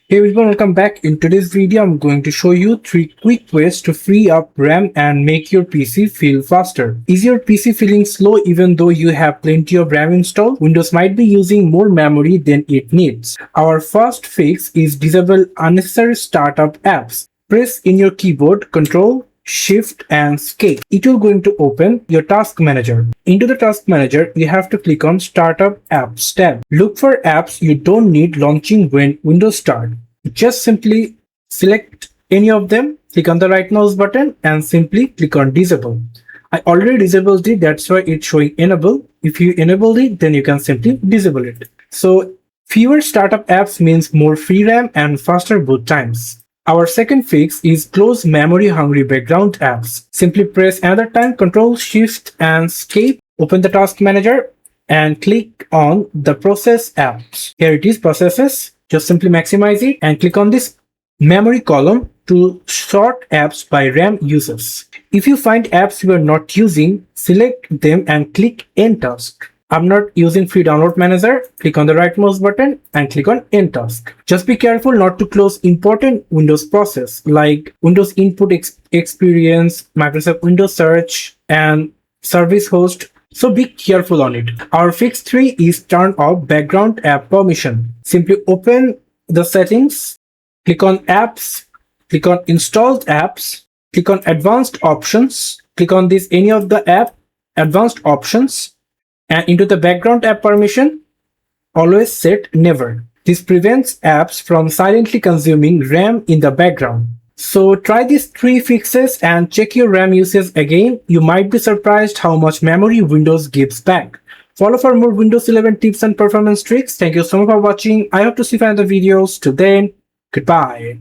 Hey everyone, welcome back. In today's video, I'm going to show you 3 quick ways to free up RAM and make your PC feel faster. Is your PC feeling slow even though you have plenty of RAM installed? Windows might be using more memory than it needs. Our first fix is disable unnecessary startup apps. Press in your keyboard Ctrl, Shift and Escape. It will going to open your task manager. Into the task manager, you have to click on Startup Apps tab. Look for apps you don't need launching when Windows start. Just simply select any of them, click on the right mouse button and simply click on Disable. I already disabled it, that's why it's showing Enable. If you enable it, then you can simply disable it. So fewer startup apps means more free RAM and faster boot times. Our second fix is close memory-hungry background apps. Simply press another time Ctrl, Shift and Escape. Open the task manager and click on the process apps. Here it is, processes. Just simply maximize it and click on this memory column to sort apps by RAM users. If you find apps you are not using, select them and click End Task. I'm not using free download manager. Click on the right mouse button and click on End Task. Just be careful not to close important Windows process like Windows Input Experience, Microsoft Windows Search and Service Host. So be careful on it. Our fix 3 is turn off background app permission. Simply open the settings, click on apps, click on installed apps, click on advanced options, click on this any of the app, advanced options, and into the background app permission, always set never. This prevents apps from silently consuming RAM in the background. So try these 3 fixes and check your RAM usage again. You might be surprised how much memory Windows gives back. Follow for more Windows 11 tips and performance tricks. Thank you so much for watching. I hope to see you in other videos. Till then, goodbye.